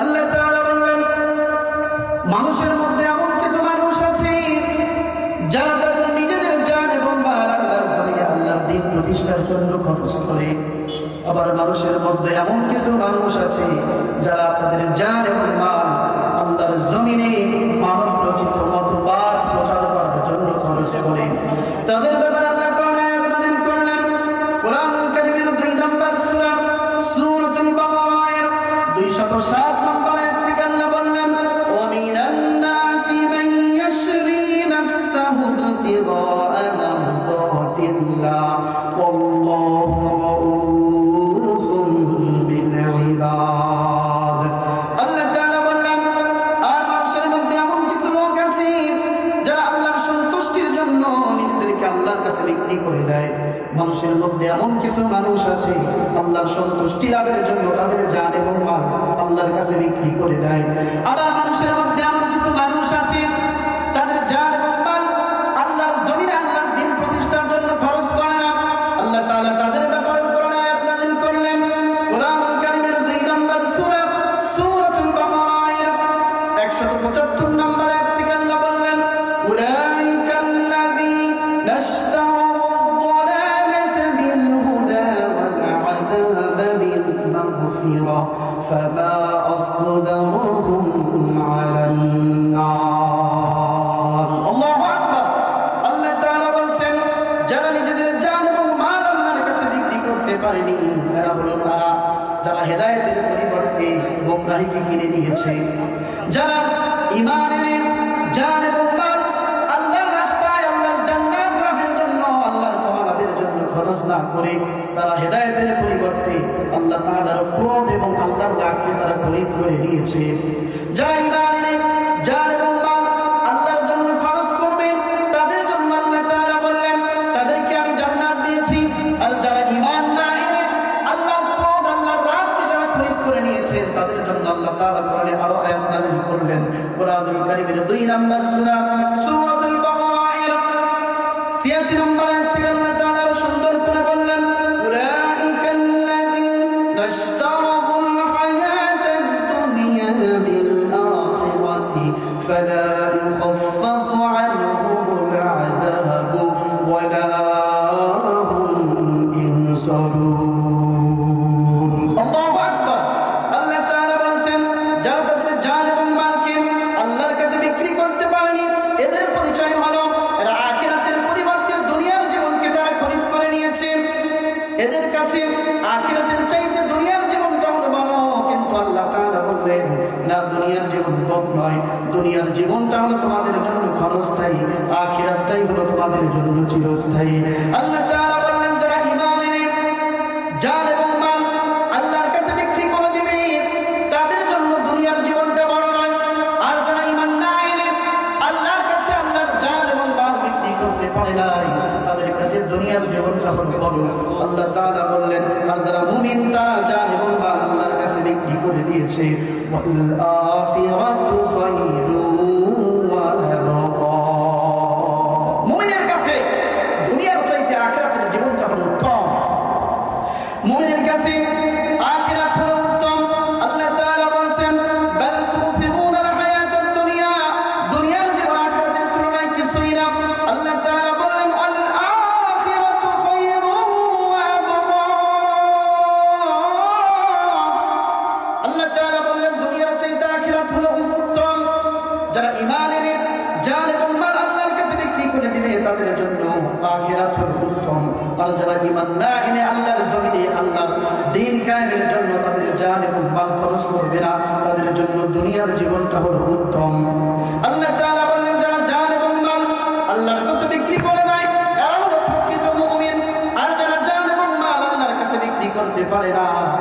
আল্লাহ তাআলা বললেন, মানুষের মধ্যে এমন কিছু মানুষ আছে যারা তাদের নিজেদের জান এবং মাল আল্লাহর জমিনে আল্লাহর দ্বীন প্রতিষ্ঠার জন্য খরচ করে। আবার মানুষের মধ্যে এমন কিছু মানুষ আছে যারা তাদের জান এবং মাল আল্লাহর জমিনে মানব রচিত মতবাদ প্রচার করার জন্য খরচ করে। তাদের ব্যাপারে আল্লাহ তাআলা আয়াত নাযিল করলেন। কোরআনুল কারীমের 2 নম্বর সূরা সূরাতুল বাকারার 207 নম্বর আয়াত থেকে আল্লাহ বললেন, ওয়া মিনান নাসি মান ইয়াশরি নাফসাহু ইবতিগাআ মারদাতিল্লাহ ওয়াল্লাহু রাউফুম বিল ইবাদ। আল্লাহ তাআলা বললেন, আর মানুষের মধ্যে এমন কিছু লোক আছে যারা আল্লাহর সন্তুষ্টির জন্য নিজেদেরকে আল্লাহর কাছে বিক্রি করে দেয়। মানুষের মধ্যে এমন কিছু মানুষ আছে আল্লাহর সন্তুষ্টি লাভের জন্য তাদের জান এবং মাল আল্লাহর কাছে বিক্রি করে দেয়। আবার মানুষের মধ্যে এমন কিছু মানুষ আছে তাদের জান এবং মাল আল্লাহর জমিনে আল্লাহর দ্বীন প্রতিষ্ঠার জন্য খরচ করে না। আল্লাহ তাআলা তাদের ব্যাপারে কোরআনে আয়াত নাযিল করলেন। কোরআনুল কারীমের 2 নম্বর সূরা সূরাতুল বাকারার 175 নম্বর আয়াত থেকে আল্লাহ বললেন, উলাইকাল্লাযীনা ইশতারাউ আদ-দালালাতা বিল হুদা ওয়াল আযাবা বিল মাগফিরা ফামা আসদারহুম আলান নার। আল্লাহু আকবার। আল্লাহ তাআলা বলেন, যারা নিজেদের জান এবং মাল আল্লাহর কাছে বিক্রি করতে পারেনি এরা হলো তারা যারা হেদায়েতের পরিবর্তে গোমরাহিকে কিনে নিয়েছে। যারা ঈমান এনে জান এবং মাল আল্লাহর রাস্তায় আল্লাহর জান্নাত লাভের জন্য আল্লাহর ক্ষমা লাভের জন্য খরচ না করে তারা হেদায়েতের পরিবর্তে আল্লাহ তাআলার ক্রোধ এবং আল্লাহর রাগকে তারা খরিদ করে নিয়েছে। যারা ঈমান এনে জান এবং মাল আল্লাহর জন্য খরচ করবে তাদের জন্য আল্লাহ তাআলা বললেন, তাদেরকে আমি জান্নাত দিয়েছি। আর যারা ঈমান না এনে আল্লাহর ক্রোধ আল্লাহর রাগকে যারা খরিদ করে নিয়েছে তাদের জন্য আল্লাহ তাআলা কোরআনে আরো আয়াত নাযিল করলেন। কোরআনুল কারীমের 2 নম্বর সূরা সূরাতুল বাকারার 86 নম্বর আয়াত থেকে আল্লাহ তাআলা আরো সুন্দর করে বললেন, উলাইকাল্লাযীনা ইশতারাউল হায়াতাদ দুনিয়া বিল আখিরাতি ফালা ইউখাফফাফু আনহুমুল আযাবু ওয়ালা হুম ইনসারুন। আল্লাহু আকবার। আল্লাহ তাআলা বলেন, যারা তাদের জান এবং মালকে আল্লাহর কাছে বিক্রি করতে পারেনি এদের পরিচয় হলো এরা আখিরাতের পরিবর্তে দুনিয়ার জীবনকে তারা খরিদ করে নিয়েছে। এদের কাছে আখিরাতের চাইতে দুনিয়ার জীবনটা হলো বড়। কিন্তু আল্লাহ তাআলা বললেন, না, দুনিয়ার জীবন বড় নয়, দুনিয়ার জীবনটা হলো তোমাদের জন্য ক্ষণস্থায়ী, আখিরাতটাই হলো তোমাদের জন্য চিরস্থায়ী। আল্লাহ তাআলা বললেন, যারা ঈমান এনে জান এবং মাল আল্লাহর কাছে বিক্রি করে দিবে তাদের জন্য দুনিয়ার জীবনটা বড় নয়। আর যারা ঈমান না এনে আল্লাহর কাছে আল্লাহর জান এবং মাল বিক্রি করতে পারে নাই তাদের কাছে দুনিয়ার জীবনটা হলো বড়। আল্লাহ তাআলা বললেন, আর যারা মুমিন তারা জান এবং মাল আল্লাহর কাছে বিক্রি করে দিয়েছে। ওয়াল আখিরাতু খায়রুন ওয়া আবকা। মুমিনের কাছে দুনিয়ার চাইতে আখিরাতের জীবনটা হলো উত্তম। মুমিনের কাছে আখিরাত হলো উত্তম। আল্লাহ তাআলা বলেন, বাল তুসিরুনাল হায়াতাদ দুনিয়া, দুনিয়ার জীবন আখিরাতের তুলনায় কিছুই না। আল্লাহ তাআলা বললেন, আল আখিরাতু খায়রুন ওয়া আবকা। আল্লাহ তাআলা বললেন, দুনিয়ার চাইতে আখিরাত হলো উত্তম। যারা ঈমান এনে জান এবং মাল আল্লাহর কাছে বিক্রি করে দিবে তাদের জন্য আখিরাত হলো উত্তম। আর যারা ঈমান না এনে আল্লাহর জমিনে আল্লাহর দ্বীন কায়েমের জন্য তাদের জান এবং মাল খরচ করবে না তাদের জন্য দুনিয়ার জীবনটা হলো উত্তম। আল্লাহ তাআলা বললেন, যারা জান এবং মাল আল্লাহর কাছে বিক্রি করে দেয় এরা হলো প্রকৃত মুমিন। আর যারা জান এবং মাল আল্লাহর কাছে বিক্রি করতে পারে না